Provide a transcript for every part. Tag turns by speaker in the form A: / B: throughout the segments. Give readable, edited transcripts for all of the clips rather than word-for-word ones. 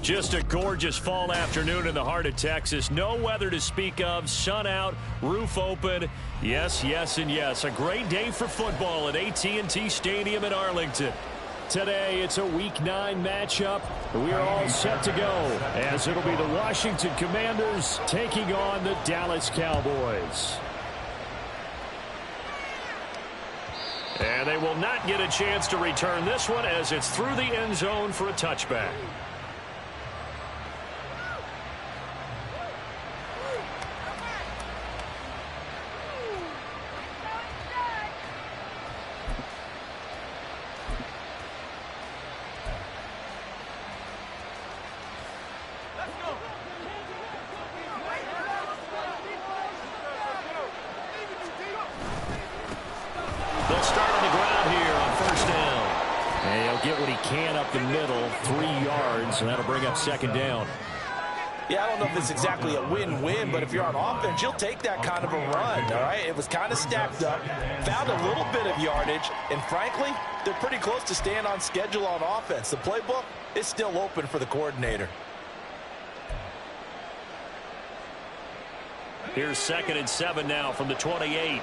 A: Just a gorgeous fall afternoon in the heart of Texas. No weather to speak of. Sun out, roof open. Yes, yes, and yes. A great day for football at AT&T Stadium in Arlington. Today, it's a Week 9 matchup. We are all set to go, as it'll be the Washington Commanders taking on the Dallas Cowboys. And they will not get a chance to return this one, as it's through the end zone for a touchback. Get what he can up the middle, 3 yards, and that'll bring up second down.
B: Yeah, I don't know if it's exactly a win-win, but if you're on offense, you'll take that kind of a run, all right? It was kind of stacked up, found a little bit of yardage, and frankly, they're pretty close to staying on schedule on offense. The playbook is still open for the coordinator.
A: Here's 2nd and 7 now from the 28.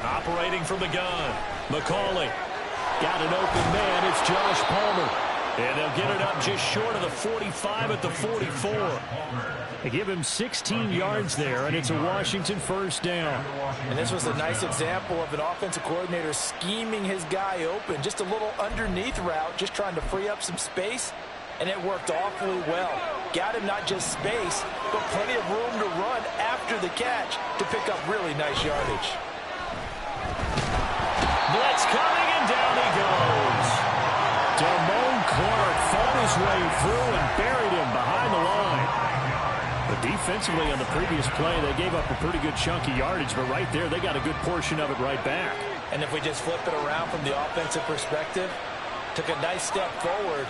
A: Operating from the gun, McCauley. Got an open man, it's Josh Palmer. And they'll get it up just short of the 45 at the 44. They give him 16 yards there, and it's a Washington first down.
B: And this was a nice example of an offensive coordinator scheming his guy open. Just a little underneath route, just trying to free up some space, and it worked awfully well. Got him not just space, but plenty of room to run after the catch to pick up really nice yardage.
A: Blitz coming, and down he goes. Damone Clark fought his way through and buried him behind the line. But defensively on the previous play, they gave up a pretty good chunk of yardage, but right there, they got a good portion of it right back.
B: And if we just flip it around from the offensive perspective, took a nice step forward,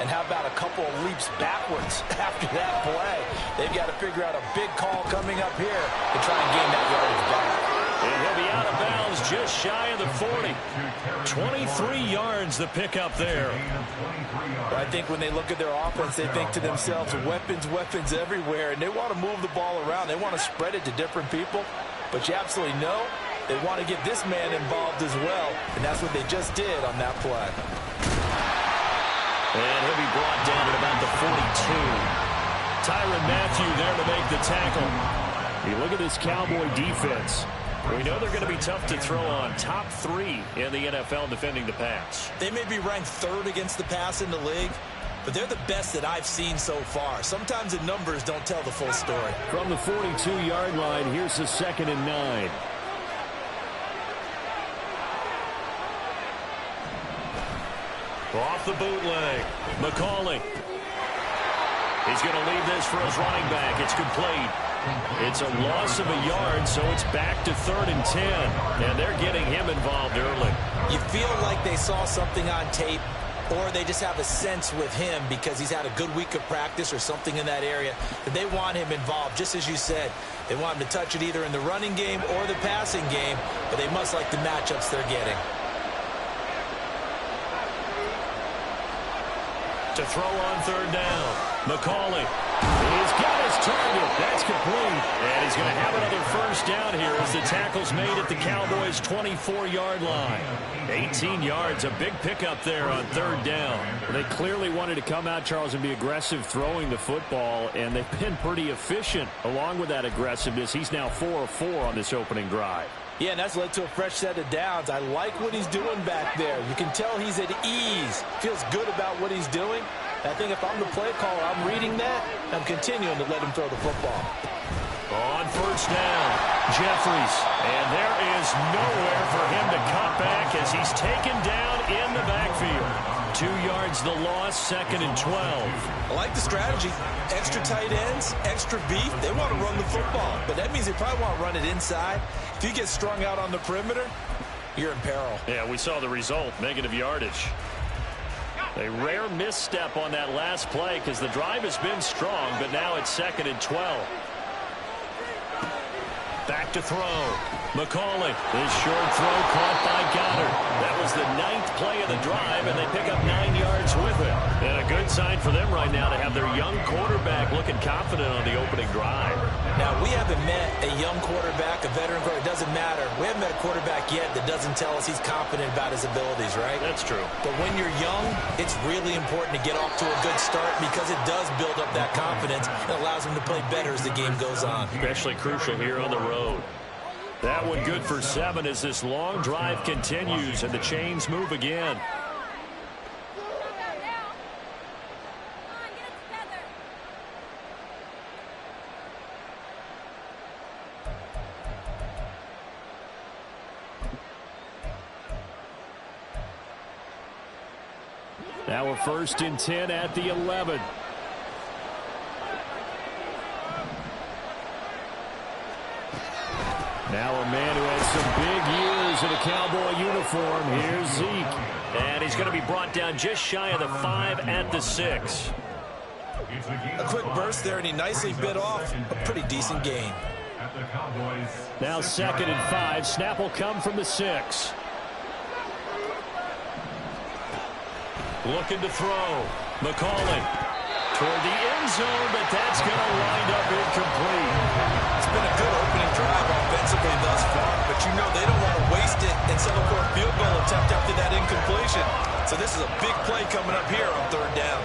B: and how about a couple of leaps backwards after that play? They've got to figure out a big call coming up here to try and gain that yardage back.
A: And he'll be out of bounds just shy of the 40. 23 yards the pickup there.
B: I think when they look at their offense, they think to themselves, weapons, weapons everywhere, and they want to move the ball around. They want to spread it to different people, but you absolutely know they want to get this man involved as well, and that's what they just did on that play.
A: And he'll be brought down at about the 42. Tyrann Mathieu there to make the tackle. You look at this Cowboy defense. We know they're going to be tough to throw on. Top 3 in the NFL defending the pass.
B: They may be ranked 3rd against the pass in the league, but they're the best that I've seen so far. Sometimes the numbers don't tell the full story.
A: From the 42-yard line, here's the 2nd and 9. Off the bootleg, McCauley. He's going to leave this for his running back. It's complete. It's a loss of a yard, so it's back to 3rd and 10. And they're getting him involved early.
B: You feel like they saw something on tape, or they just have a sense with him because he's had a good week of practice or something in that area that they want him involved. Just as you said, they want him to touch it either in the running game or the passing game, but they must like the matchups they're getting.
A: To throw on 3rd down, McCauley. He's got his target. That's complete. And he's going to have another first down here as the tackle's made at the Cowboys' 24-yard line. 18 yards, a big pickup there on 3rd down. They clearly wanted to come out, Charles, and be aggressive throwing the football, and they've been pretty efficient along with that aggressiveness. He's now 4 of 4 on this opening drive.
B: Yeah, and that's led to a fresh set of downs. I like what he's doing back there. You can tell he's at ease. Feels good about what he's doing. I think if I'm the play caller, I'm reading that. I'm continuing to let him throw the football.
A: On 1st down, Jeffries. And there is nowhere for him to cut back as he's taken down in the backfield. 2 yards the loss, 2nd and 12.
B: I like the strategy. Extra tight ends, extra beef. They want to run the football, but that means they probably want to run it inside. If you get strung out on the perimeter, you're in peril.
A: Yeah, we saw the result, negative yardage. A rare misstep on that last play because the drive has been strong, but now it's 2nd and 12. Back to throw. McCauley. This short throw caught by Goddard. That was the 9th play of the drive, and they pick up 9 yards with it. And a good sign for them right now to have their young quarterback looking confident on the opening drive.
B: Now, we haven't met a young quarterback, a veteran quarterback. It doesn't matter. We haven't met a quarterback yet that doesn't tell us he's confident about his abilities, right?
A: That's true.
B: But when you're young, it's really important to get off to a good start because it does build up that confidence and allows him to play better as the game goes on.
A: Especially crucial here on the road. That one good for 7 as this long drive continues and the chains move again. Now a 1st and 10 at the 11. Now a man who has some big years in a Cowboy uniform. Here's Zeke. And he's going to be brought down just shy of the 5 at the 6.
B: A quick burst there, and he nicely bit off a pretty decent gain.
A: Now 2nd and 5. Snap will come from the 6. Looking to throw. McCauley toward the end zone, but that's going to wind up incomplete.
B: It's been a good opening drive offensively thus far, but you know they don't want to waste it and settle for a field goal attempt after that incompletion. So this is a big play coming up here on 3rd down.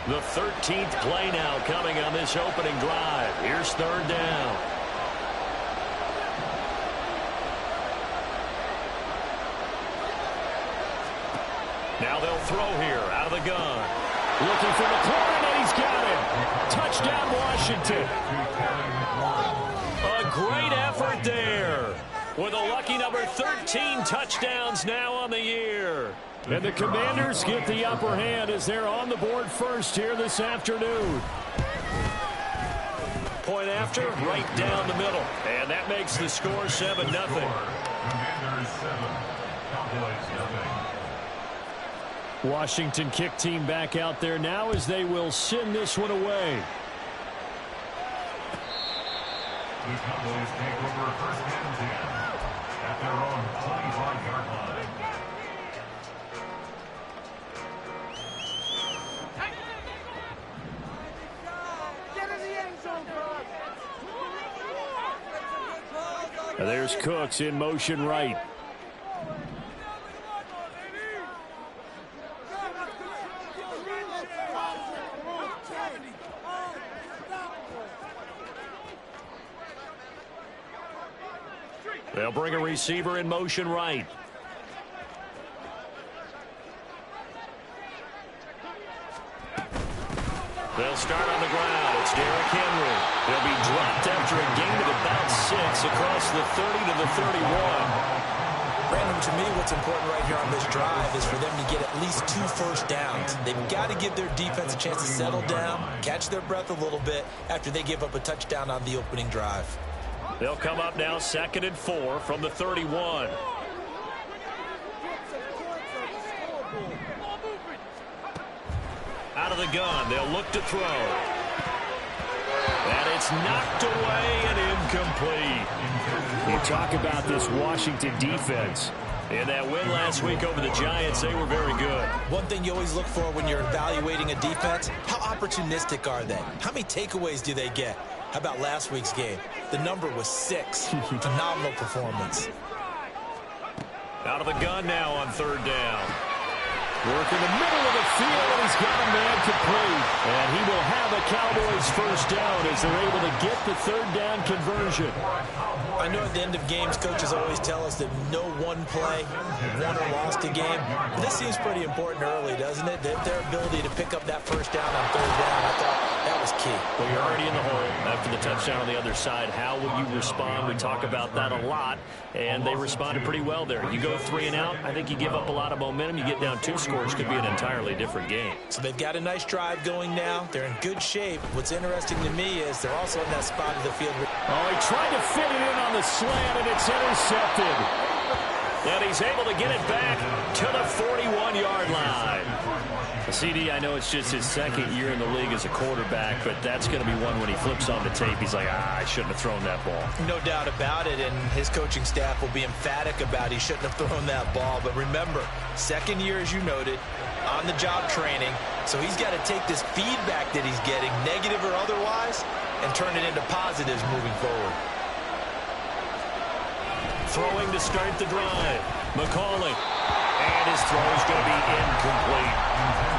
A: The 13th play now coming on this opening drive. Here's 3rd down. Now they'll throw here out of the gun. Looking for McLaurin, and he's got him. Touchdown, Washington. A great effort there. With a lucky number 13 touchdowns now on the year. And the Commanders get the upper hand as they're on the board first here this afternoon. Point after, right down the middle. And that makes the score 7-0.
C: Commanders 7, Cowboys 0.
A: Washington kick team back out there now as they will send this one away.
C: The Cowboys take over 1st and 10 at their own 25-yard line.
A: There's Cooks in motion right. They'll bring a receiver in motion right. They'll start on the ground. It's Derrick Henry. He'll be dropped after a gain of about 6 across the 30 to the 31.
B: Brandon, to me, what's important right here on this drive is for them to get at least 2 first downs. They've got to give their defense a chance to settle down, catch their breath a little bit after they give up a touchdown on the opening drive.
A: They'll come up now 2nd and 4 from the 31. Out of the gun, they'll look to throw. And it's knocked away and incomplete. You talk about this Washington defense. In that win last week over the Giants, they were very good.
B: One thing you always look for when you're evaluating a defense, how opportunistic are they? How many takeaways do they get? How about last week's game? The number was 6. Phenomenal performance.
A: Out of the gun now on 3rd down. Work in the middle of the field, and he's got a man complete. And he will have a Cowboys first down as they're able to get the third down conversion.
B: I know at the end of games, coaches always tell us that no one play won or lost a game. But this seems pretty important early, doesn't it? Their ability to pick up that first down on third down, I thought that was key.
A: Well, you're already in the hole after the touchdown on the other side. How will you respond? We talk about that a lot, and they responded pretty well there. You go 3 and out, I think you give up a lot of momentum. You get down 2 scores, could be an entirely different game.
B: So they've got a nice drive going now. They're in good shape. What's interesting to me is they're also in that spot of the field.
A: Oh, he tried to fit it in on the slant, and it's intercepted. And he's able to get it back to the 41-yard line. The CD, I know it's just his second year in the league as a quarterback, but that's going to be one when he flips on the tape. He's like, I shouldn't have thrown that ball.
B: No doubt about it, and his coaching staff will be emphatic about he shouldn't have thrown that ball. But remember, second year, as you noted, on-the-job training, so he's got to take this feedback that he's getting, negative or otherwise, and turn it into positives moving forward.
A: Throwing to start the drive. McCauley. And his throw is going to be incomplete.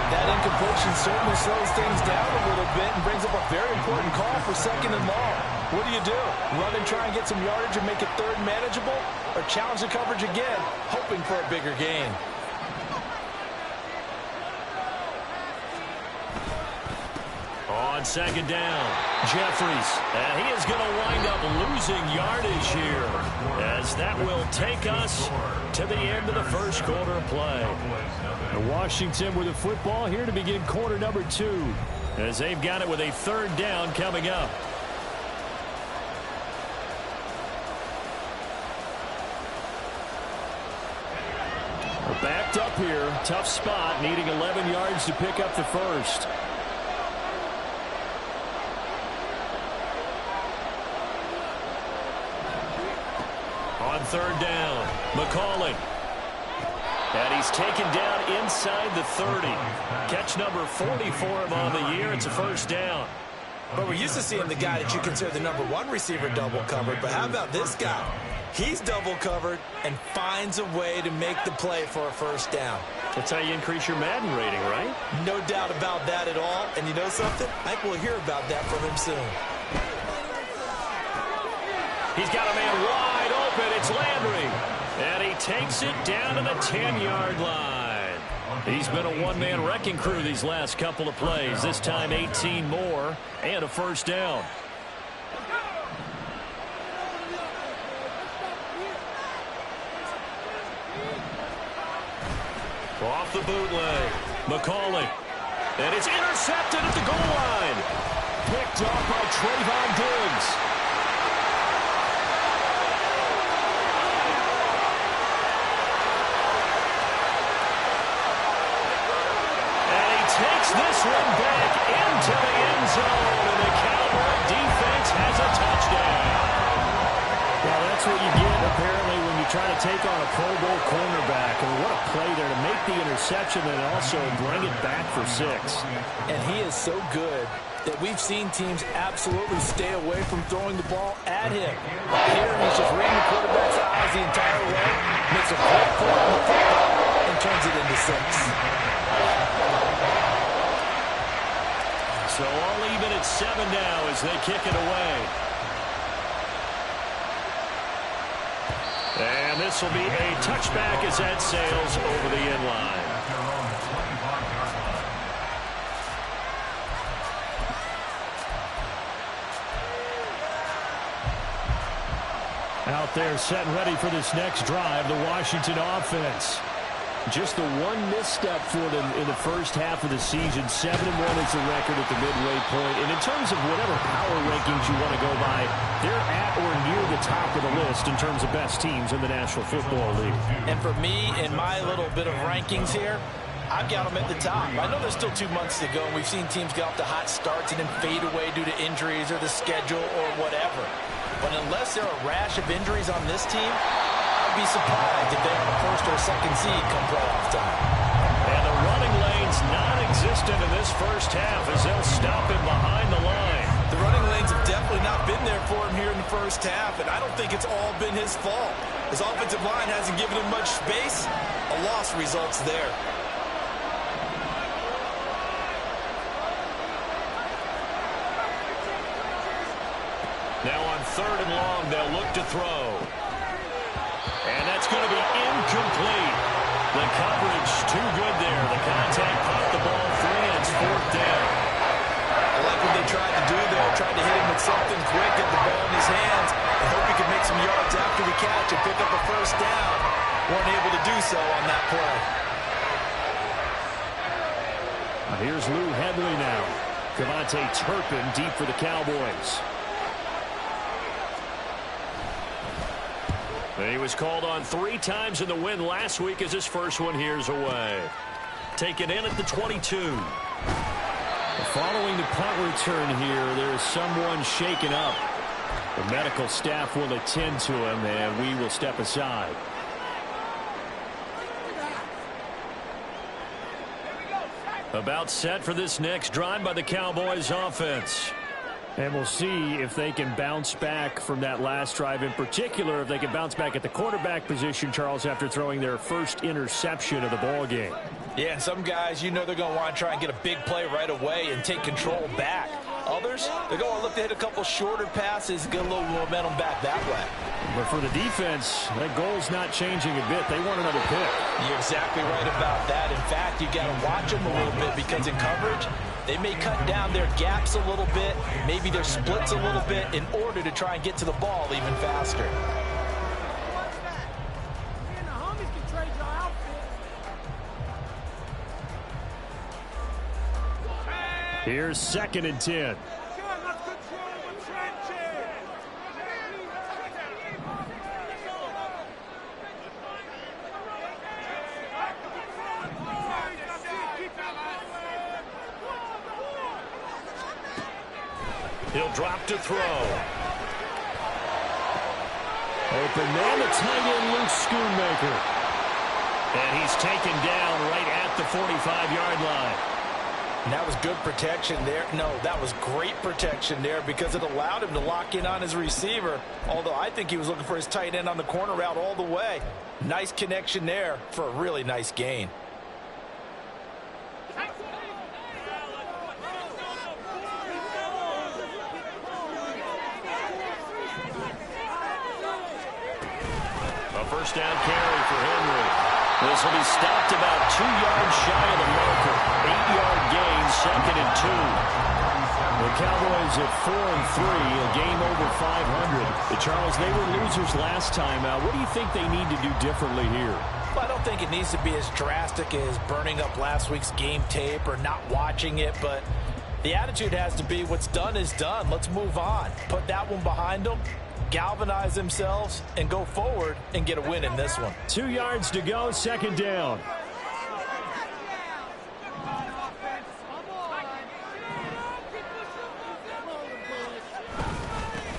B: That incompletion certainly slows things down a little bit and brings up a very important call for second and long. What do? Run and try and get some yardage and make it third manageable? Or challenge the coverage again, hoping for a bigger gain?
A: On second down, Jeffries. And he is going to wind up losing yardage here, as that will take us to the end of the first quarter of play. And Washington with the football here to begin quarter number 2, as they've got it with a third down coming up. We're backed up here. Tough spot, needing 11 yards to pick up the first. On third down, McCauley. And he's taken down inside the 30. Catch number 40 for him on the year. It's a first down.
B: But we're used to seeing the guy that you consider the number 1 receiver double covered. But how about this guy? He's double covered and finds a way to make the play for a first down.
A: That's how you increase your Madden rating, right?
B: No doubt about that at all. And you know something? I think we'll hear about that from him soon.
A: He's got a man wide open. It's Landry. And he takes it down to the 10-yard line. He's been a one-man wrecking crew these last couple of plays. This time 18 more and a first down. Off the bootleg. McCauley. And it's intercepted at the goal line. Picked off by Trayvon Diggs. Takes this one back into the end zone, and the Cowboy defense has a touchdown. Well, that's what you get, apparently, when you try to take on a Pro Bowl cornerback. I mean, what a play there to make the interception and also bring it back for 6.
B: And he is so good that we've seen teams absolutely stay away from throwing the ball at him. Here, he's just reading the quarterback's eyes the entire way, makes a great play on the football, and turns it into 6.
A: So all even at 7 now as they kick it away. And this will be a touchback as that sails over the end line. Out there set and ready for this next drive, the Washington offense. Just the one misstep for them in the first half of the season. 7-1 is the record at the midway point. And in terms of whatever power rankings you want to go by, they're at or near the top of the list in terms of best teams in the National Football League.
B: And for me, in my little bit of rankings here, I've got them at the top. I know there's still 2 months to go, and we've seen teams get off to hot starts and then fade away due to injuries or the schedule or whatever. But unless there are a rash of injuries on this team, I'd be surprised if they're on a first or second seed come playoff time.
A: And the running lane's non-existent in this first half as they'll stop him behind the line.
B: The running lanes have definitely not been there for him here in the first half, and I don't think it's all been his fault. His offensive line hasn't given him much space. A loss results there.
A: 3rd and long. They'll look to throw. And that's going to be incomplete. The coverage too good there. The contact popped the ball free, and it's 4th down.
B: I like what they tried to do there. Tried to hit him with something quick, get the ball in his hands, and hope he could make some yards after the catch and pick up a 1st down. Weren't able to do so on that play.
A: Here's Lou Hedley now. Cavante Turpin deep for the Cowboys. He was called on 3 times in the win last week as his first one here's away. Taken in at the 22. Following the punt return here, there is someone shaken up. The medical staff will attend to him, and we will step aside. About set for this next drive by the Cowboys offense. And we'll see if they can bounce back from that last drive, in particular if they can bounce back at the quarterback position, Charles, after throwing their first interception of the ball game.
B: Yeah, and some guys, you know they're going to want to try and get a big play right away and take control back. Others, they're going to look to hit a couple shorter passes, get a little momentum back that way.
A: But for the defense, that goal's not changing a bit. They want another pick.
B: You're exactly right about that. In fact, you got to watch them a little bit because in coverage, they may cut down their gaps a little bit, maybe their splits a little bit in order to try and get to the ball even faster.
A: Here's 2nd and 10. He'll drop to throw. Open man, the tight end, Luke Schoonmaker. And he's taken down right at the 45-yard line.
B: And that was good protection there. No, that was great protection there because it allowed him to lock in on his receiver, although I think he was looking for his tight end on the corner route all the way. Nice connection there for a really nice gain.
A: A 1st down carry for Henry. This will be stopped about 2 yards shy of the marker. 8-yard gain, 2nd and 2. The Cowboys at 4-3, a game over 500. Charles, they were losers last time. What do you think they need to do differently here?
B: Well, I don't think it needs to be as drastic as burning up last week's game tape or not watching it, but the attitude has to be what's done is done. Let's move on. Put that one behind them. Galvanize themselves and go forward and get a win in this one.
A: 2 yards to go, 2nd down.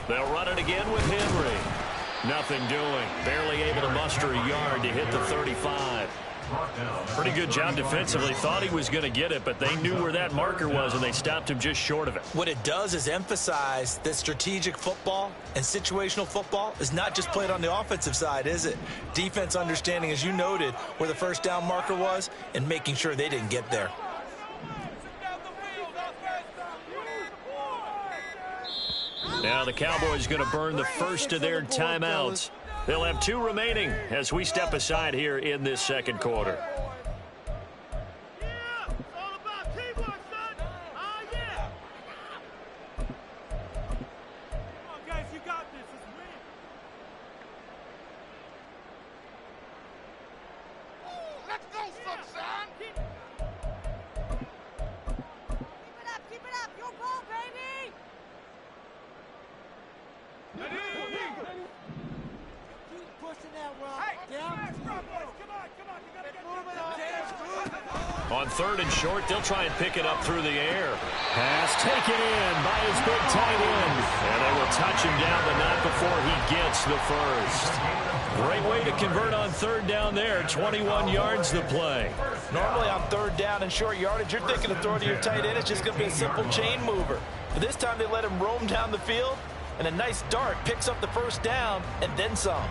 A: They'll run it again with Henry. Nothing doing. Barely able to muster a yard to hit the 35. Pretty good job defensively. Thought he was going to get it, but they knew where that marker was, and they stopped him just short of it.
B: What it does is emphasize that strategic football and situational football is not just played on the offensive side, is it? Defense understanding, as you noted, where the 1st down marker was and making sure they didn't get there.
A: Now the Cowboys going to burn the first of their timeouts. They'll have 2 remaining as we step aside here in this 2nd quarter. On 3rd and short, they'll try and pick it up through the air. Pass taken in by his big tight end. And they will touch him down, but not before he gets the first. Great way to convert on 3rd down there. 21 yards the play.
B: Normally on 3rd down and short yardage, you're thinking of throwing to your tight end. It's just going to be a simple chain mover. But this time they let him roam down the field, and a nice dart picks up the 1st down and then some.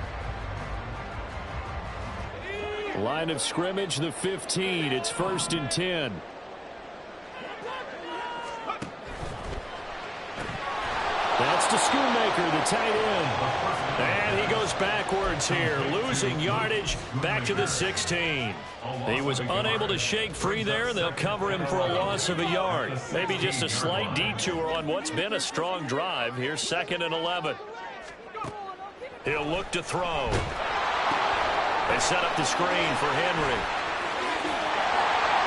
A: Line of scrimmage, the 15. It's 1st and 10. That's to Schoonmaker, the tight end. And he goes backwards here, losing yardage back to the 16. He was unable to shake free there, and they'll cover him for a loss of a yard. Maybe just a slight detour on what's been a strong drive. Here's 2nd and 11. He'll look to throw. They set up the screen for Henry.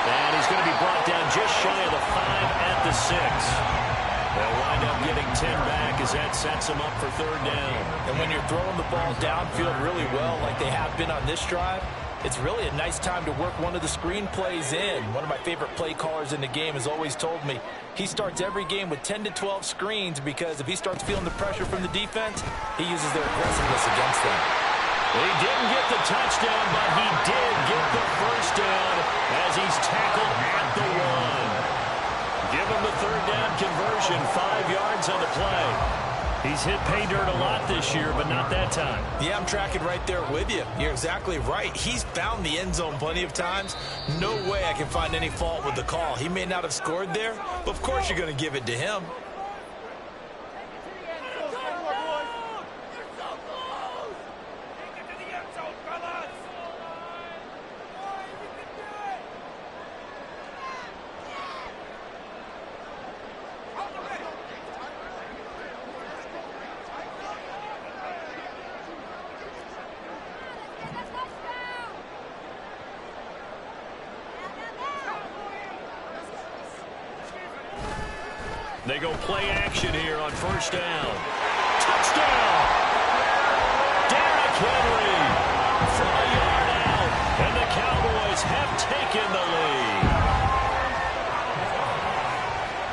A: And he's going to be brought down just shy of the 5 at the 6. They'll wind up getting 10 back as that sets them up for 3rd down.
B: And when you're throwing the ball downfield really well like they have been on this drive, it's really a nice time to work one of the screen plays in. One of my favorite play callers in the game has always told me he starts every game with 10 to 12 screens because if he starts feeling the pressure from the defense, he uses their aggressiveness against them.
A: He didn't get the touchdown, but he did get the 1st down as he's tackled at the 1. Give him the 3rd down conversion, 5 yards on the play. He's hit pay dirt a lot this year, but not that time.
B: Yeah, I'm tracking right there with you. You're exactly right. He's found the end zone plenty of times. No way I can find any fault with the call. He may not have scored there, but of course you're going to give it to him.
A: They go play action here on 1st down. Touchdown! Derrick Henry from a yard out, and the Cowboys have taken the lead.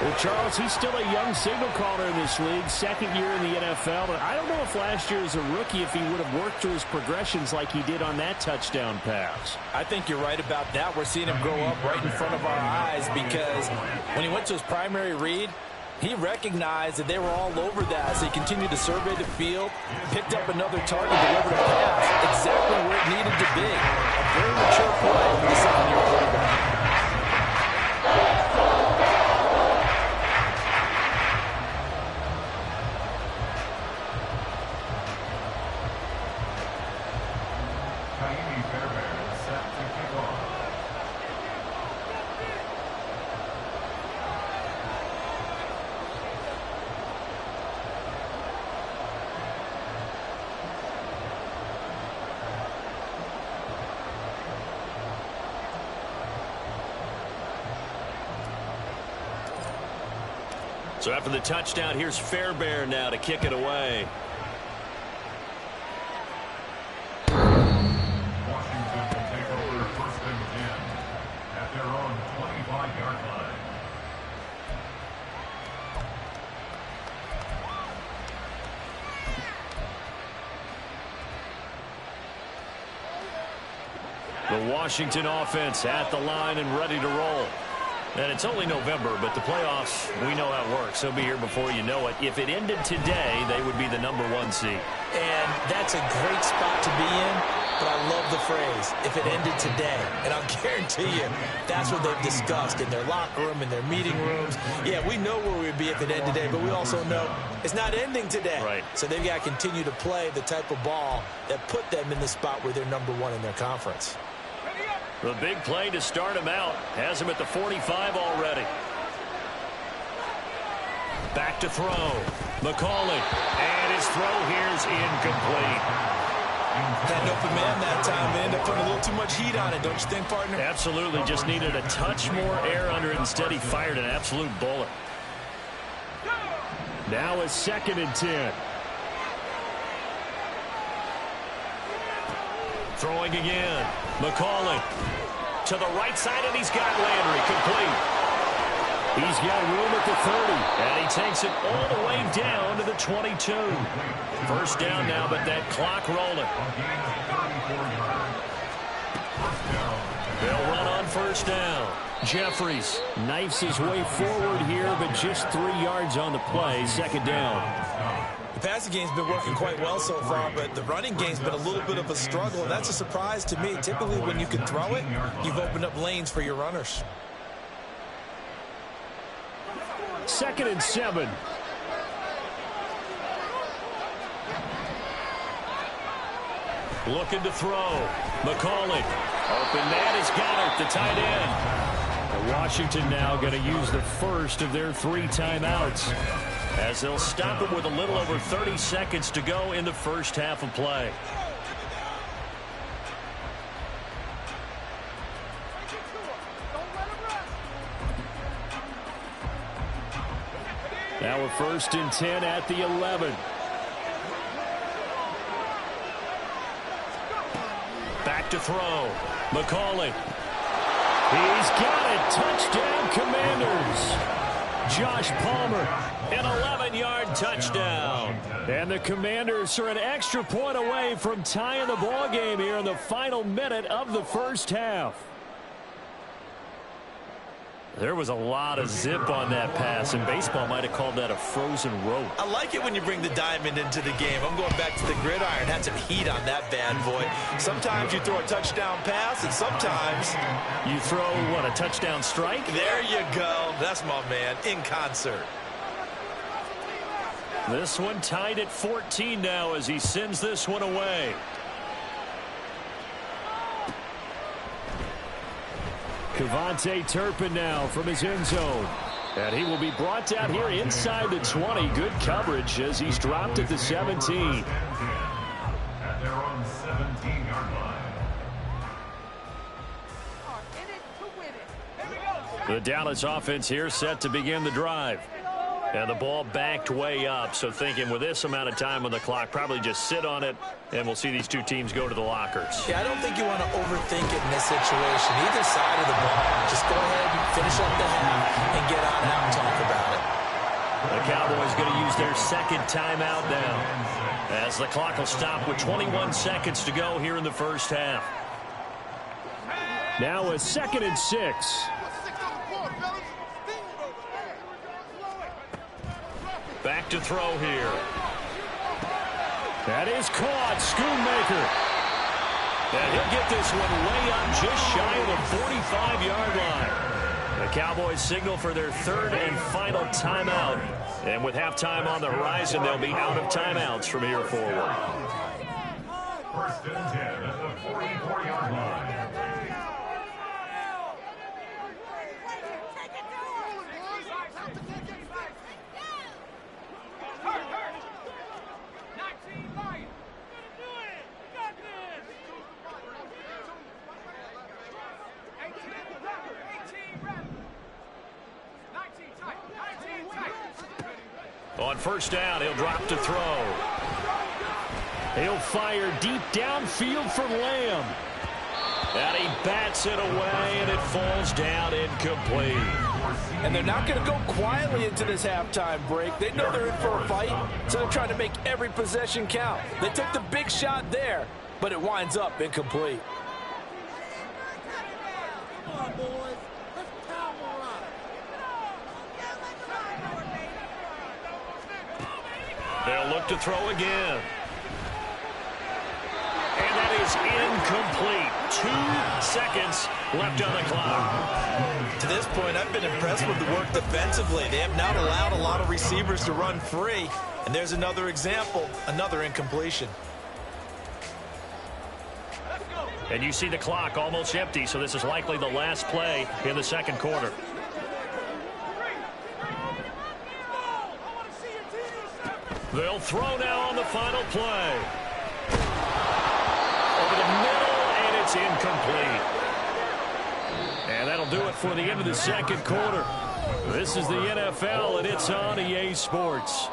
D: Well, Charles, he's still a young signal caller in this league, 2nd year in the NFL. But I don't know if last year as a rookie if he would have worked through his progressions like he did on that touchdown pass.
B: I think you're right about that. We're seeing him grow up right in front of our eyes because when he went to his primary read, he recognized that they were all over that, so he continued to survey the field, picked up another target, delivered a pass exactly where it needed to be. A very mature play for the 2nd-year quarterback.
A: So after the touchdown, here's Fairbairn now to kick it away.
C: Washington will take over 1st and 10 at their own 25-yard line.
A: The Washington offense at the line and ready to roll. And it's only November, but the playoffs, we know how it works. They'll be here before you know it. If it ended today, they would be the #1 seed.
B: And that's a great spot to be in, but I love the phrase, if it ended today. And I'll guarantee you, that's what they've discussed in their locker room, in their meeting rooms. Yeah, we know where we'd be if it ended today, but we also know it's not ending today.
A: Right.
B: So they've got to continue to play the type of ball that put them in the spot where they're #1 in their conference.
A: The big play to start him out has him at the 45 already. Back to throw. McCauley. And his throw here's incomplete.
B: Had an open man that time. They ended up putting a little too much heat on it, don't you think, partner?
A: Absolutely. Just needed a touch more air under it. Instead, he fired an absolute bullet.
D: Now it's 2nd and 10.
A: Throwing again. McCauley to the right side, and he's got Landry complete. He's got room at the 30, and he takes it all the way down to the 22. 1st down now, but that clock rolling. They'll run on 1st down. Jeffries knifes his way forward here, but just 3 yards on the play. 2nd down.
B: The passing game's been working quite well so far, but the running game's been a little bit of a struggle, and that's a surprise to me. Typically, when you can throw it, you've opened up lanes for your runners.
D: 2nd and 7.
A: Looking to throw. McCauley. Open man has got it. The tight end. And Washington now going to use the first of their 3 timeouts, as they'll stop it with a little over 30 seconds to go in the first half of play. Now we're 1st and 10 at the 11. Back to throw. McCauley. He's got it. Touchdown, Commanders. Josh Palmer, an 11-yard touchdown. And the Commanders are an extra point away from tying the ball game here in the final minute of the first half. There was a lot of zip on that pass, and baseball might have called that a frozen rope.
B: I like it when you bring the diamond into the game. I'm going back to the gridiron. Had some heat on that bad boy. Sometimes you throw a touchdown pass, and sometimes
A: you throw, what, a touchdown strike?
B: There you go. That's my man, in concert.
A: This one tied at 14 now as he sends this one away. Kevontae Turpin now from his end zone. And he will be brought down here inside the 20. Good coverage as he's dropped at the 17.
C: At their own 17-yard line.
A: The Dallas offense here set to begin the drive. And the ball backed way up, so thinking with this amount of time on the clock, probably just sit on it, and we'll see these two teams go to the lockers.
B: Yeah, I don't think you want to overthink it in this situation. Either side of the ball, just go ahead and finish up the half and get on out and talk about it.
A: The Cowboys going to use their second timeout now, as the clock will stop with 21 seconds to go here in the first half.
D: Now a 2nd and 6.
A: Back to throw here.
D: That is caught. Schoonmaker.
A: And he'll get this one way up just shy of the 45-yard line. The Cowboys signal for their 3rd and final timeout. And with halftime on the horizon, they'll be out of timeouts from here forward.
C: 1st and 10 at the 44-yard line.
A: On 1st down, he'll drop to throw.
D: He'll fire deep downfield for Lamb.
A: And he bats it away, and it falls down incomplete.
B: And they're not going to go quietly into this halftime break. They know they're in for a fight, so they're trying to make every possession count. They took the big shot there, but it winds up incomplete.
E: Come on, boys. Let's power up.
A: They'll look to throw again. And that is incomplete. 2 seconds left on the clock.
B: To this point, I've been impressed with the work defensively. They have not allowed a lot of receivers to run free. And there's another example, another incompletion.
A: And you see the clock almost empty, so this is likely the last play in the 2nd quarter. They'll throw now on the final play. Over the middle, and it's incomplete. And that'll do it for the end of the 2nd quarter. This is the NFL, and it's on EA Sports.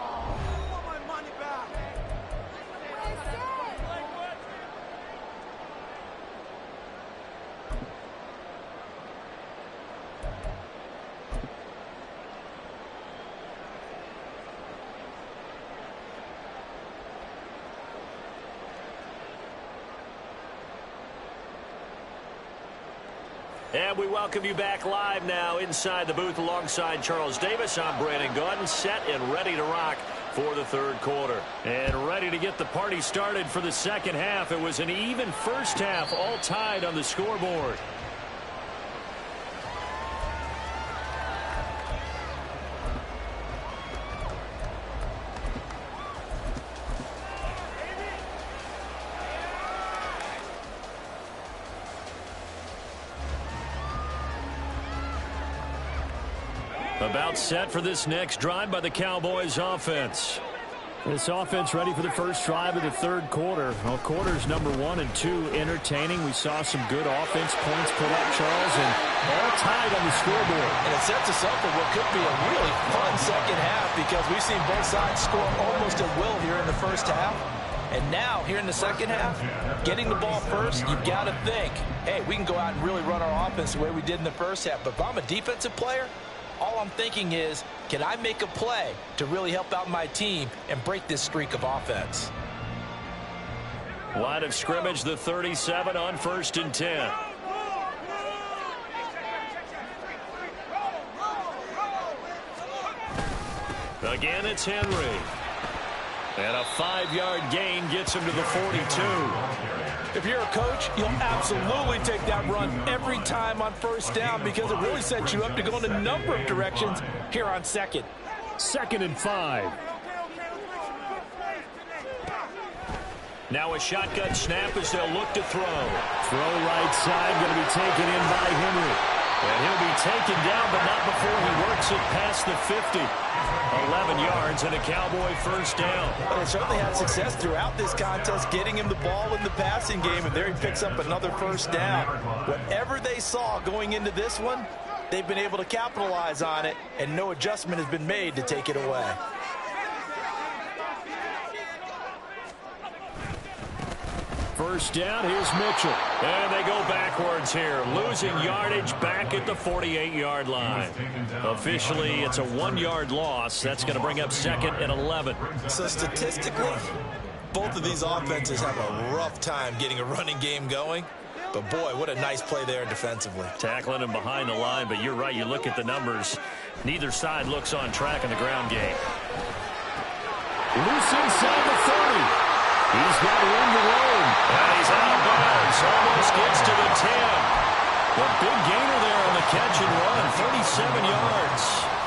A: And we welcome you back live now inside the booth alongside Charles Davis. I'm Brandon Gaudin, set and ready to rock for the 3rd quarter. And ready to get the party started for the 2nd half. It was an even first half, all tied on the scoreboard. About set for this next drive by the Cowboys offense.
D: This offense ready for the first drive of the third quarter. Well, quarters number 1 and 2 entertaining. We saw some good offense points put up, Charles, and all tied on the scoreboard.
B: And it sets us up for what could be a really fun second half because we've seen both sides score almost at will here in the first half. And now, here in the second half, getting the ball first, you've got to think, hey, we can go out and really run our offense the way we did in the first half. But if I'm a defensive player, all I'm thinking is, can I make a play to really help out my team and break this streak of offense?
A: Line of scrimmage, the 37 on 1st and 10. Again, it's Henry. And a 5-yard gain gets him to the 42.
B: If you're a coach, you'll absolutely take that run every time on first down because it really sets you up to go in a number of directions here on second.
D: 2nd and 5.
A: Now a shotgun snap as they'll look to throw.
D: Throw right side, going to be taken in by Henry.
A: And he'll be taken down, but not before he works it past the 50. 11 yards and a Cowboy first down.
B: But they certainly had success throughout this contest, getting him the ball in the passing game, and there he picks up another first down. Whatever they saw going into this one, they've been able to capitalize on it, and no adjustment has been made to take it away.
D: First down, here's Mitchell.
A: And they go backwards here, losing yardage back at the 48-yard line. Officially, it's a 1-yard loss. That's going to bring up 2nd and 11.
B: So statistically, both of these offenses have a rough time getting a running game going. But boy, what a nice play there defensively.
A: Tackling him behind the line, but you're right, you look at the numbers. Neither side looks on track in the ground game.
D: Loose inside the 30. He's got room to roam.
A: And he's out of bounds. Almost gets to the 10. The big gainer there on the catch and run. 37 yards.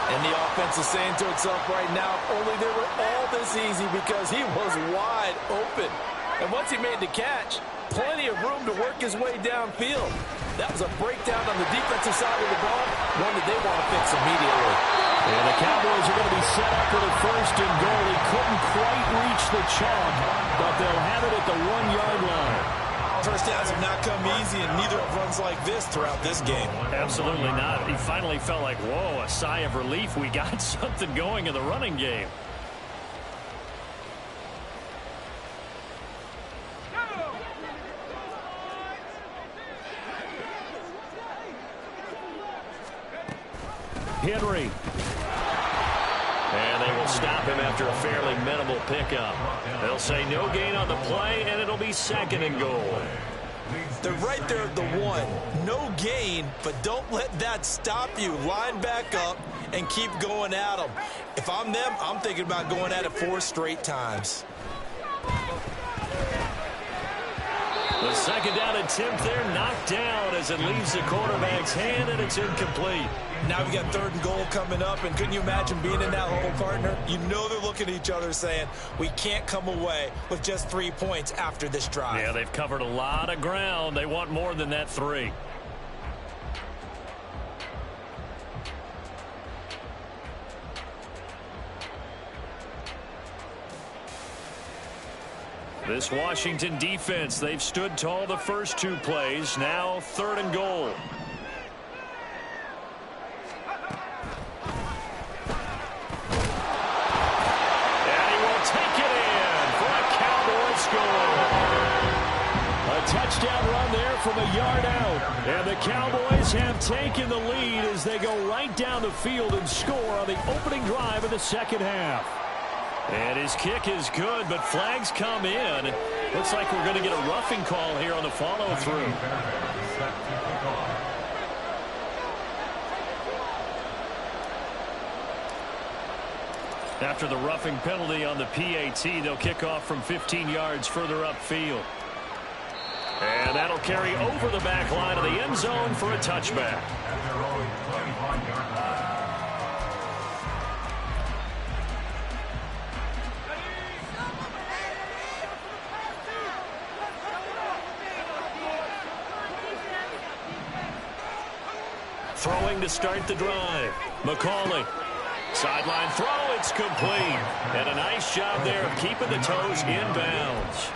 B: And the offense is saying to itself right now, if only they were all this easy because he was wide open. And once he made the catch, plenty of room to work his way downfield. That was a breakdown on the defensive side of the ball, one that they want to fix immediately.
D: And the Cowboys are going to be set up for the 1st and goal. He couldn't quite reach the chalk, but they'll have it at the 1-yard line.
B: First downs have not come easy, and neither have runs like this throughout this game.
A: Absolutely not. He finally felt like, whoa, a sigh of relief. We got something going in the running game.
D: Henry.
A: And they will stop him after a fairly minimal pickup. They'll say no gain on the play, and it'll be 2nd and goal.
B: They're right there at the 1. No gain, but don't let that stop you. Line back up and keep going at them. If I'm them, I'm thinking about going at it 4 straight times.
A: The 2nd down attempt there knocked down as it leaves the quarterback's hand, and it's incomplete.
B: Now we got 3rd and goal coming up, and couldn't you imagine being in that huddle, partner? You know they're looking at each other saying, we can't come away with just 3 points after this drive.
A: Yeah, they've covered a lot of ground. They want more than that 3. This Washington defense, they've stood tall the first 2 plays. Now 3rd and goal.
D: Touchdown run there from a yard out. And the Cowboys have taken the lead as they go right down the field and score on the opening drive of the 2nd half.
A: And his kick is good, but flags come in. Looks like we're going to get a roughing call here on the follow-through. After the roughing penalty on the PAT, they'll kick off from 15 yards further upfield. And that'll carry over the back line of the end zone for a touchback. Throwing to start the drive. McCauley. Sideline throw. It's complete. And a nice job there of keeping the toes in bounds.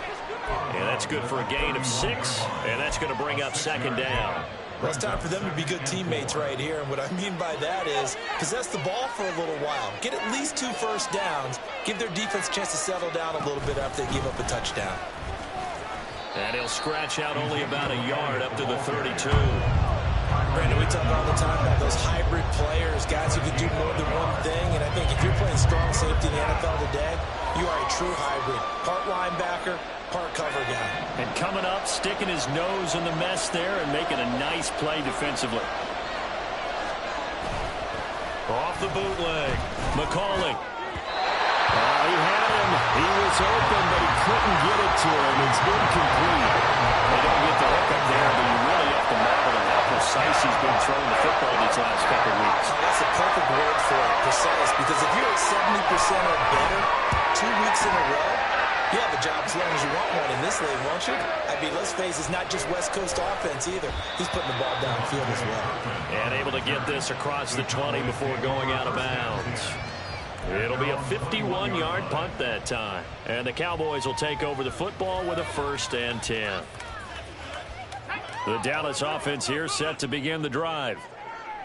A: And that's good for a gain of 6. And that's going to bring up second down.
B: Well, it's time for them to be good teammates right here. And what I mean by that is possess the ball for a little while. Get at least 2 first downs. Give their defense a chance to settle down a little bit after they give up a touchdown.
A: And he'll scratch out only about a yard up to the 32.
B: Brandon, we talk all the time about those hybrid players, guys who can do more than one thing. And I think if you're playing strong safety in the NFL today, you are a true hybrid. Part linebacker, part cover guy.
D: And coming up, sticking his nose in the mess there and making a nice play defensively.
A: Off the bootleg. McCauley.
D: He had him. He was open, but he couldn't get it to him. It's incomplete.
A: They don't get the hook up there, but you really have to marvel at how precise he's been throwing the football these last couple of weeks.
B: Oh, that's a perfect word for it, precise. Because if you're at 70% or better 2 weeks in a row, you have a job as long as you want one in this league, won't you? I mean, let's face it, it's not just West Coast offense either. He's putting the ball downfield as well.
A: And able to get this across the 20 before going out of bounds. It'll be a 51-yard punt that time. And the Cowboys will take over the football with a 1st and 10. The Dallas offense here set to begin the drive.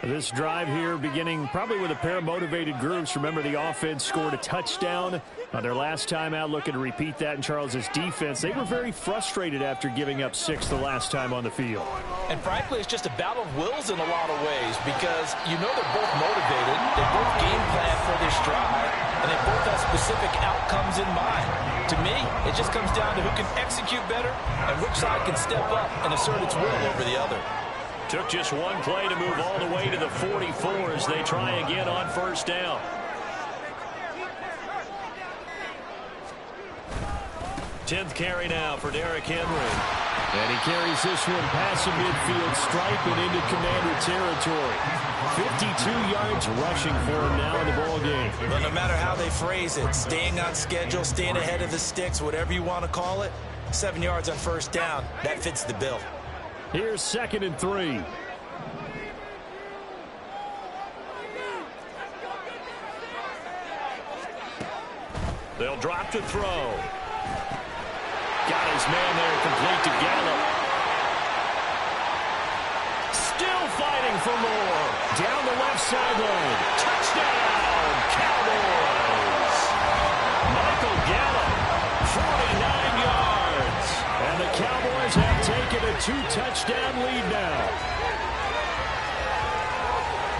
D: This drive here beginning probably with a pair of motivated groups. Remember, the offense scored a touchdown on their last time out, looking to repeat that in Charles's defense. They were very frustrated after giving up 6 the last time on the field.
B: And frankly, it's just a battle of wills in a lot of ways because you know they're both motivated, they both game plan for this drive, and they both have specific outcomes in mind. To me, it just comes down to who can execute better and which side can step up and assert its will over the other.
A: Took just one play to move all the way to the 44 as they try again on 1st down. Tenth carry now for Derrick Henry.
D: And he carries this one past the midfield stripe and into Commander territory. 52 yards rushing for him now in the ball game.
B: But no matter how they phrase it, staying on schedule, staying ahead of the sticks, whatever you want to call it, 7 yards on 1st down, that fits the bill.
D: Here's 2nd and 3.
A: They'll drop to throw. Got his man there, complete to Gallup. Still fighting for more.
D: Down the left sideline.
A: Touchdown, Cowboys. Michael Gallup, 49 yards.
D: And the Cowboys have taken a 2-touchdown lead now.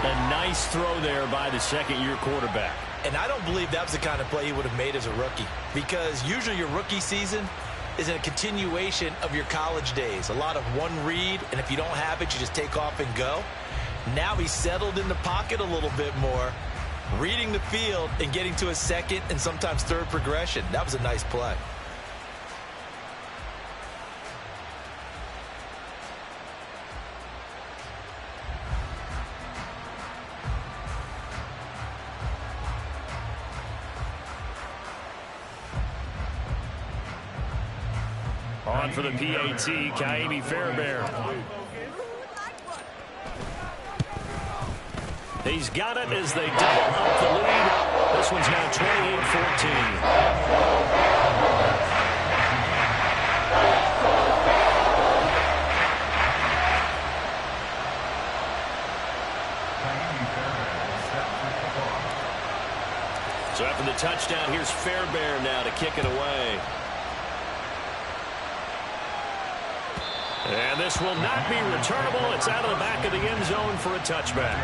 A: A nice throw there by the second-year quarterback.
B: And I don't believe that was the kind of play he would have made as a rookie. Because usually your rookie season is a continuation of your college days. A lot of one read, and if you don't have it, you just take off and go. Now he's settled in the pocket a little bit more, reading the field and getting to a second and sometimes third progression. That was a nice play.
A: On for the PAT, Kaimi Fairbairn. He's got it as they double up the lead. This one's now 28-14. So after the touchdown, here's Fairbairn now to kick it away. And this will not be returnable. It's out of the back of the end zone for a touchback.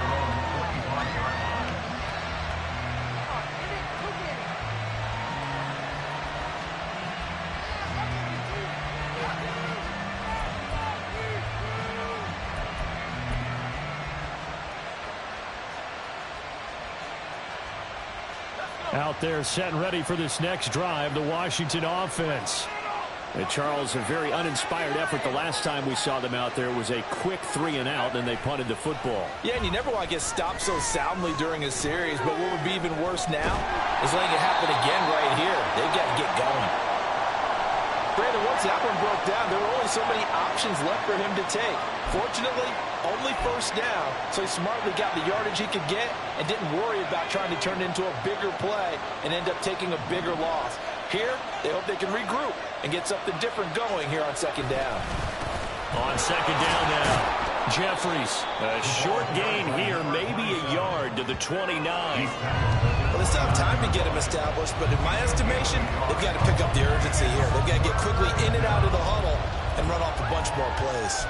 D: Out there set and ready for this next drive, the Washington offense. And Charles, a very uninspired effort the last time we saw them out there. It was a quick 3-and-out, and they punted the football.
B: Yeah, and you never want to get stopped so soundly during a series, but what would be even worse now is letting it happen again right here. They've got to get going. Brandon, once that one broke down, there were only so many options left for him to take. Fortunately, only first down, so he smartly got the yardage he could get and didn't worry about trying to turn it into a bigger play and end up taking a bigger loss. Here, they hope they can regroup and get something different going here on second down.
A: On second down now, Jeffries, a short gain here, maybe a yard to the 29.
B: Well, they still have time to get him established, but in my estimation, they've got to pick up the urgency here. They've got to get quickly in and out of the huddle and run off a bunch more plays.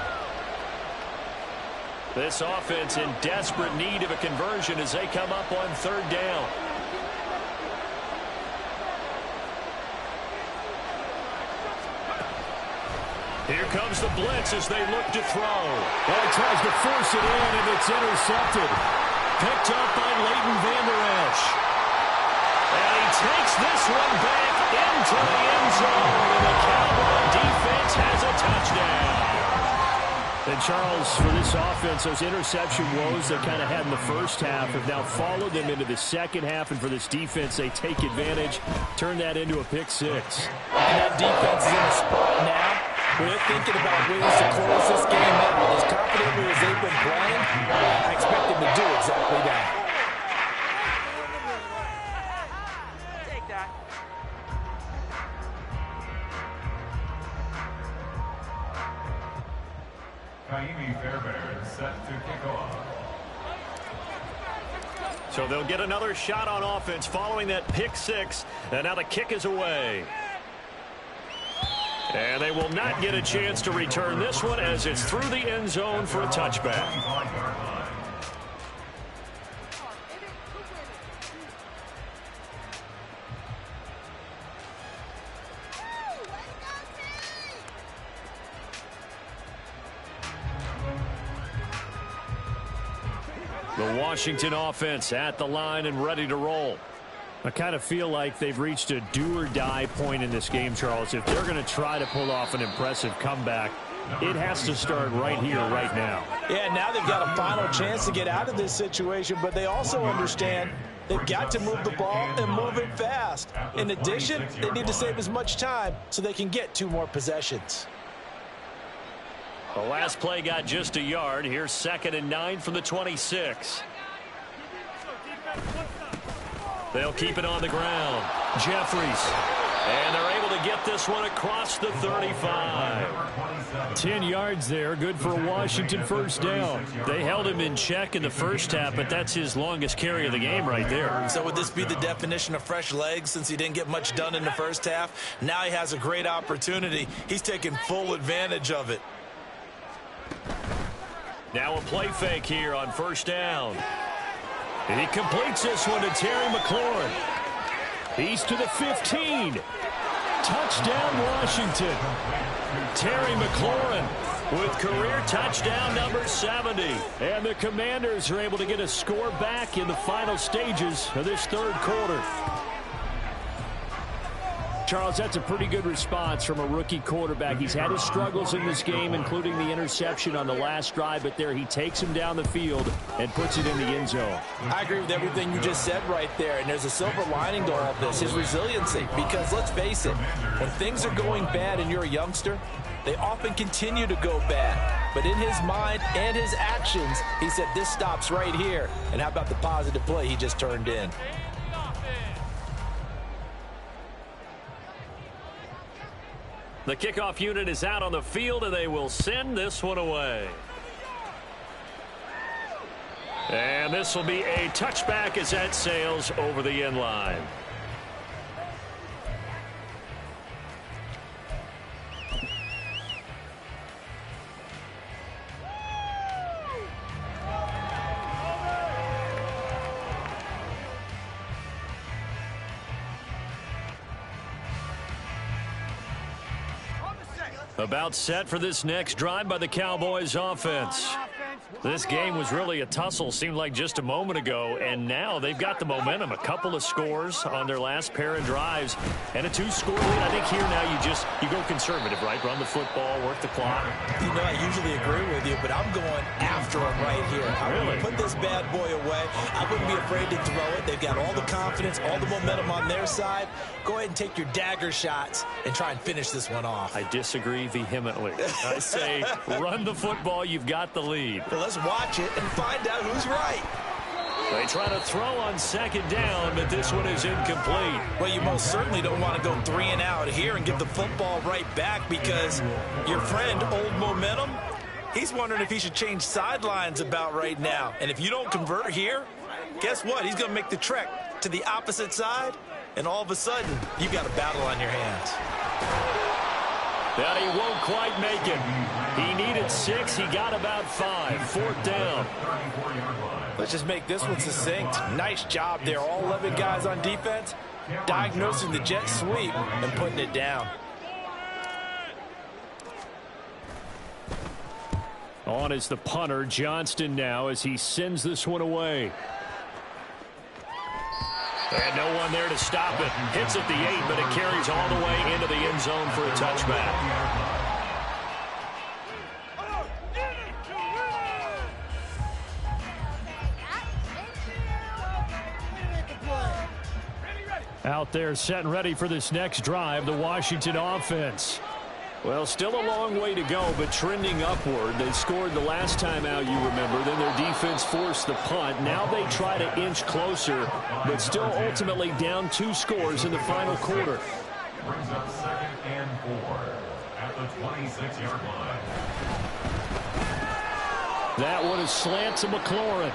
A: This offense in desperate need of a conversion as they come up on third down. Here comes the blitz as they look to throw.
D: Well, he tries to force it in, and it's intercepted.
A: Picked up by Leighton Vander Esch. And he takes this one back into the end zone. And the Cowboy defense has a touchdown.
D: And Charles, for this offense, those interception woes they kind of had in the first half have now followed them into the second half. And for this defense, they take advantage, turn that into a pick six.
B: And that defense is in a spot now where they're thinking about ways to close this game out. As confidently as they've been playing, I expect them to do exactly that.
F: Take that.
C: Kaimi Fairbairn set to kick off.
A: So they'll get another shot on offense following that pick six. And now the kick is away. And they will not get a chance to return this one as it's through the end zone for a touchback. The Washington offense at the line and ready to roll.
D: I kind of feel like they've reached a do-or-die point in this game, Charles. If they're going to try to pull off an impressive comeback, it has to start right here, right now.
B: Yeah, now they've got a final chance to get out of this situation, but they also understand they've got to move the ball and move it fast. In addition, they need to save as much time so they can get 2 more possessions.
A: The last play got just a yard. Here's 2nd and 9 from the 26. They'll keep it on the ground. Jeffries. And they're able to get this one across the 35.
D: 10 yards there. Good for a Washington first down.
A: They held him in check in the first half, but that's his longest carry of the game right there.
B: So would this be the definition of fresh legs since he didn't get much done in the first half? Now he has a great opportunity. He's taking full advantage of it.
A: Now a play fake here on first down. He completes this one to Terry McLaurin.
D: He's to the 15. Touchdown, Washington.
A: Terry McLaurin with career touchdown number 70.
D: And the Commanders are able to get a score back in the final stages of this third quarter. Charles, that's a pretty good response from a rookie quarterback. He's had his struggles in this game, including the interception on the last drive, but there he takes him down the field and puts it in the end zone.
B: I agree with everything you just said right there, and there's a silver lining to all of this, his resiliency, because let's face it, when things are going bad and you're a youngster, they often continue to go bad. But in his mind and his actions, he said this stops right here. And how about the positive play he just turned in?
A: The kickoff unit is out on the field, and they will send this one away. And this will be a touchback as that sails over the end line. About set for this next drive by the Cowboys offense. This game was really a tussle, seemed like just a moment ago, and now they've got the momentum. A couple of scores on their last pair of drives, and a 2-score lead. I think here now you go conservative, right? Run the football, work the clock.
B: You know, I usually agree with you, but I'm going after him right here. I'm going to put this bad boy away. I wouldn't be afraid to throw it. They've got all the confidence, all the momentum on their side. Go ahead and take your dagger shots and try and finish this one off.
A: I disagree vehemently. I say run the football. You've got the lead.
B: Well, let's watch it and find out who's right.
A: They try to throw on second down, but this one is incomplete.
B: Well, you most certainly don't want to go 3 and out here and give the football right back, because your friend, Old Momentum, he's wondering if he should change sidelines about right now. And if you don't convert here, guess what? He's going to make the trek to the opposite side, and all of a sudden, you've got a battle on your hands.
A: But he won't quite make it. He needed 6. He got about 5. 4th down.
B: Let's just make this one succinct. Nice job there. All 11 guys on defense diagnosing the jet sweep and putting it down.
D: On is the punter, Johnston, now as he sends this one away.
A: And no one there to stop it. Hits at the 8, but it carries all the way into the end zone for a touchback.
D: Out there set and ready for this next drive, the Washington offense. Well, still a long way to go, but trending upward. They scored the last time out, you remember. Then their defense forced the punt. Now they try to inch closer, but still ultimately down 2 scores in the final quarter.
C: Brings up 2nd and 4 at the 26-yard line.
D: That one is slant to McLaurin.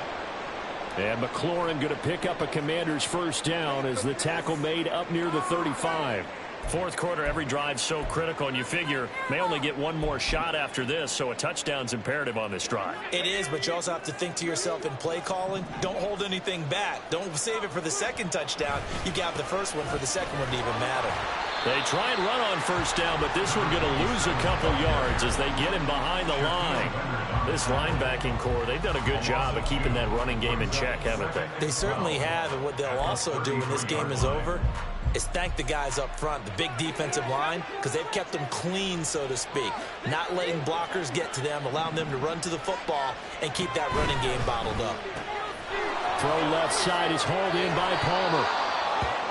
D: And McLaurin going to pick up a Commanders first down as the tackle made up near the 35.
A: Fourth quarter, every drive so critical, and you figure may only get one more shot after this, so a touchdown's imperative on this drive.
B: It is, but you also have to think to yourself in play calling, don't hold anything back. Don't save it for the second touchdown. You got the first one for the second one to even matter.
A: They try and run on first down, but this one going to lose a couple yards as they get him behind the line. This linebacking core, they've done a good job of keeping that running game in check, haven't they?
B: They certainly have, and what they'll also do when this game is over is thank the guys up front, the big defensive line, because they've kept them clean, so to speak. Not letting blockers get to them, allowing them to run to the football and keep that running game bottled up.
D: Throw left side is hauled in by Palmer.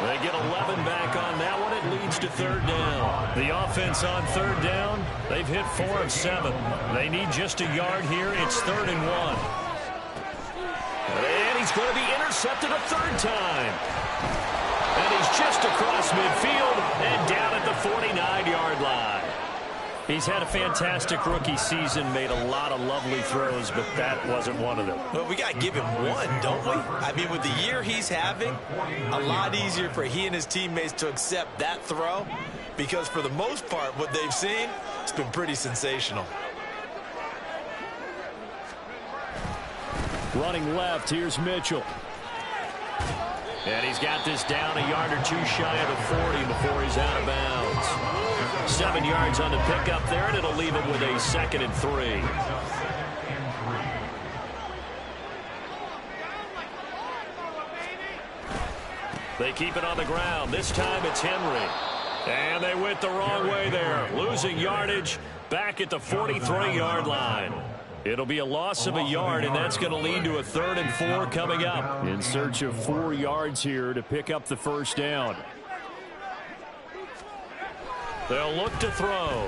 A: They get 11 back on that one. It leads to 3rd down. The offense on 3rd down, they've hit 4 of 7. They need just a yard here. It's 3rd and 1. And he's going to be intercepted a 3rd time. And he's just across midfield and down at the 49-yard line. He's had a fantastic rookie season, made a lot of lovely throws, but that wasn't one of them.
B: Well, we got to give him one, don't we? I mean, with the year he's having, a lot easier for he and his teammates to accept that throw, because for the most part, what they've seen, it's been pretty sensational.
D: Running left, here's Mitchell.
A: And he's got this down a yard or 2 shy of the 40 before he's out of bounds. 7 yards on the pickup there, and it'll leave him with a 2nd and 3. They keep it on the ground. This time it's Henry. And they went the wrong way there. Losing yardage back at the 43-yard line. It'll be a loss of a yard, and that's going to lead to a 3rd and 4 coming up.
D: In search of 4 yards here to pick up the first down.
A: They'll look to throw.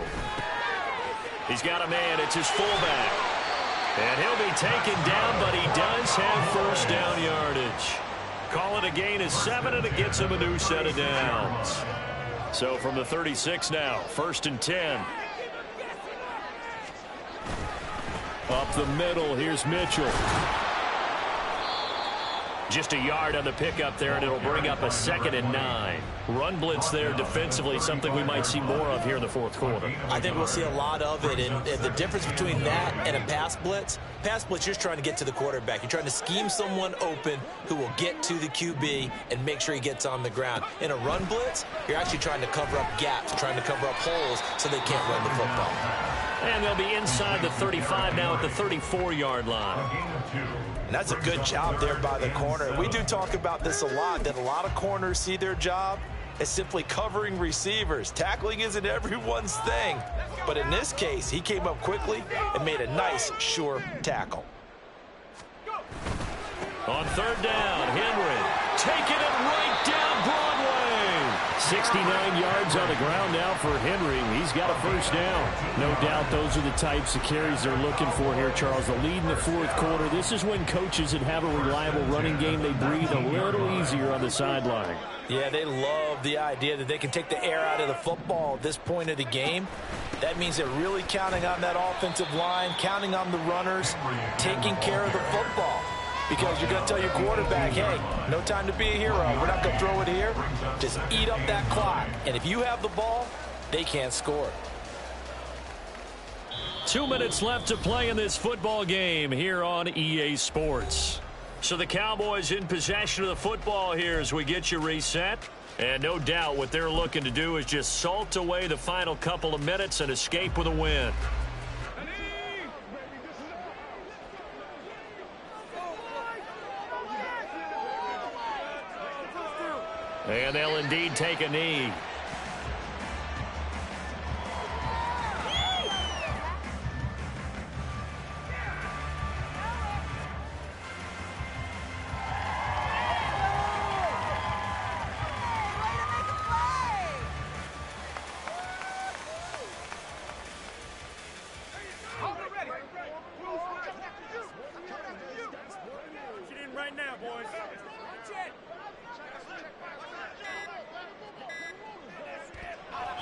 A: He's got a man. It's his fullback. And he'll be taken down, but he does have first down yardage. Call it a gain of 7, and it gets him a new set of downs. So from the 36 now, 1st and 10.
D: Up the middle, here's Mitchell.
A: Just a yard on the pickup there, and it'll bring up a 2nd and 9. Run blitz there defensively, something we might see more of here in the 4th quarter.
B: I think we'll see a lot of it, and the difference between that and a pass blitz, you're just trying to get to the quarterback. You're trying to scheme someone open who will get to the QB and make sure he gets on the ground. In a run blitz, you're actually trying to cover up gaps, trying to cover up holes so they can't run the football.
A: And they'll be inside the 35 now at the 34-yard line.
B: And that's a good job there by the corner. We do talk about this a lot, that a lot of corners see their job as simply covering receivers. Tackling isn't everyone's thing. But in this case, he came up quickly and made a nice, sure tackle.
A: On 3rd down, Henry taking it right down Broadway.
D: 69 yards on the ground now for Henry. He's got a first down. No doubt those are the types of carries they're looking for here, Charles. The lead in the fourth quarter. This is when coaches that have a reliable running game, they breathe a little easier on the sideline.
B: Yeah, they love the idea that they can take the air out of the football at this point of the game. That means they're really counting on that offensive line, counting on the runners, taking care of the football. Because you're going to tell your quarterback, hey, no time to be a hero. We're not going to throw it here. Just eat up that clock. And if you have the ball, they can't score.
D: 2 minutes left to play in this football game here on EA Sports. So the Cowboys in possession of the football here as we get you reset. And no doubt what they're looking to do is just salt away the final couple of minutes and escape with a win. And they'll indeed take a knee.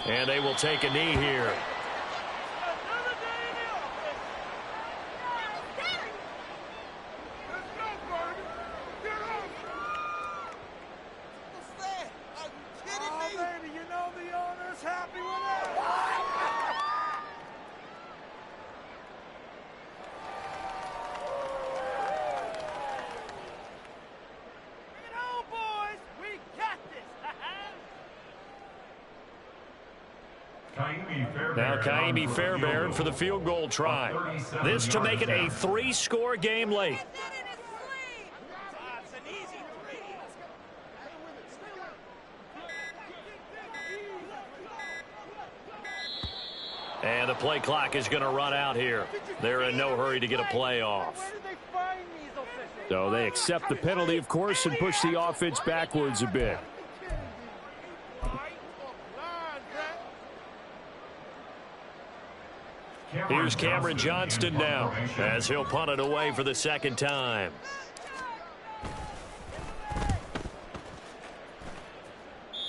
D: And they will take a knee here. Now Kaimi Fairbairn for the field goal try. This to make it a 3-score game late. And the play clock is going to run out here. They're in no hurry to get a play off. So they accept the penalty, of course, and push the offense backwards a bit. Here's Cameron Johnston now as he'll punt it away for the second time.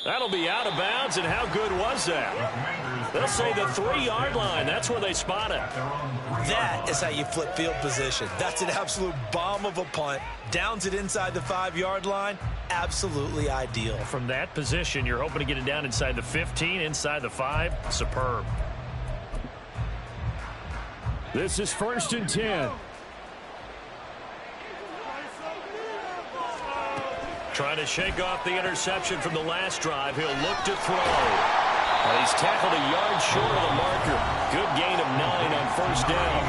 D: That'll be out of bounds, and how good was that? They'll say the 3-yard line. That's where they spot it.
B: That is how you flip field position. That's an absolute bomb of a punt. Downs it inside the 5-yard line. Absolutely ideal.
D: From that position, you're hoping to get it down inside the 15, inside the 5. Superb. This is 1st and 10. Trying to shake off the interception from the last drive. He'll look to throw. And he's tackled a yard short of the marker. Good gain of 9 on 1st down.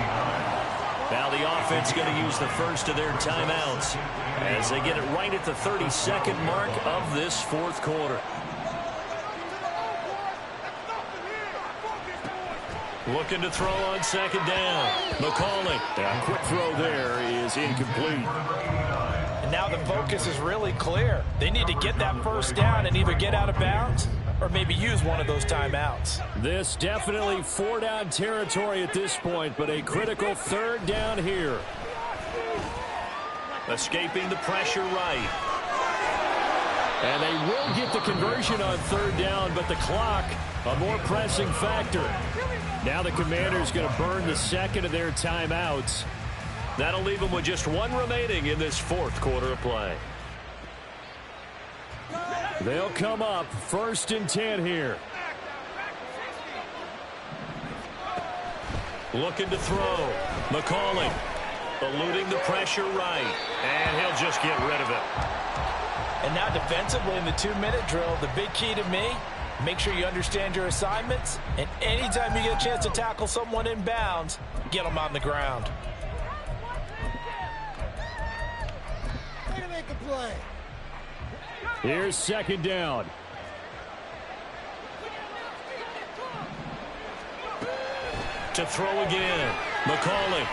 D: Now the offense going to use the first of their timeouts as they get it right at the 32nd mark of this 4th quarter. Looking to throw on 2nd down. McCauley. A quick throw there is incomplete.
B: And now the focus is really clear. They need to get that 1st down and either get out of bounds or maybe use one of those timeouts.
D: This definitely 4-down territory at this point, but a critical 3rd down here. Escaping the pressure right. And they will get the conversion on 3rd down, but the clock, a more pressing factor. Now the Commanders going to burn the 2nd of their timeouts. That'll leave them with just 1 remaining in this 4th quarter of play. They'll come up 1st and 10 here. Looking to throw. McCauley eluding the pressure right. And he'll just get rid of it.
B: And now defensively in the 2-minute drill, the big key to me, make sure you understand your assignments. And anytime you get a chance to tackle someone in bounds, get them on the ground.
E: Make a play.
D: Here's 2nd down. To throw again. McCauley.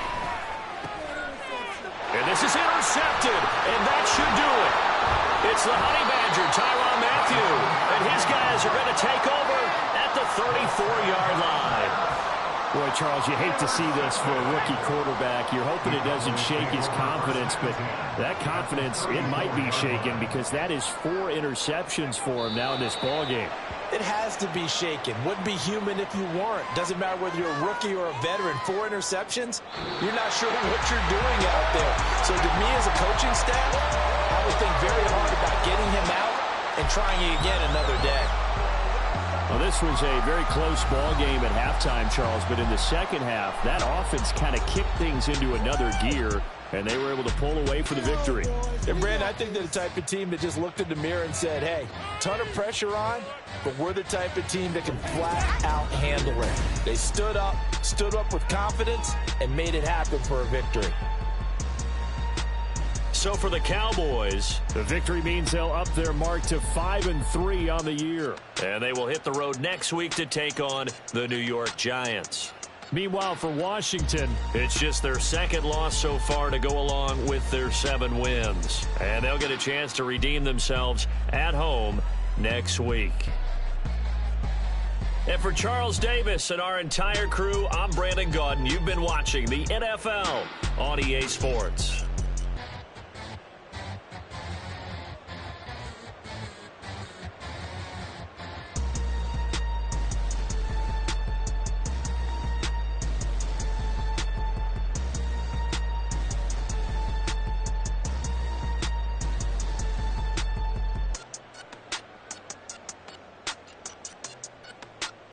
D: And this is intercepted. And that should do it.
A: It's the Honey Badger, Tyrann Mathieu, and his guys are going to take over at the 34-yard line.
D: Boy, Charles, you hate to see this for a rookie quarterback. You're hoping it doesn't shake his confidence, but that confidence, it might be shaken because that is 4 interceptions for him now in this ballgame.
B: It has to be shaken. Wouldn't be human if you weren't. Doesn't matter whether you're a rookie or a veteran. 4 interceptions, you're not sure what you're doing out there. So to me as a coaching staff, I would think very hard about getting him out and trying it again another day.
D: Well, this was a very close ball game at halftime, Charles, but in the second half, that offense kind of kicked things into another gear, and they were able to pull away for the victory.
B: And, Brandon, I think they're the type of team that just looked in the mirror and said, hey, ton of pressure on, but we're the type of team that can flat out handle it. They stood up with confidence, and made it happen for a victory.
A: So for the Cowboys,
D: the victory means they'll up their mark to 5-3 on the year.
A: And they will hit the road next week to take on the New York Giants.
D: Meanwhile, for Washington,
A: it's just their second loss so far to go along with their 7 wins. And they'll get a chance to redeem themselves at home next week. And for Charles Davis and our entire crew, I'm Brandon Gaudin. You've been watching the NFL on EA Sports.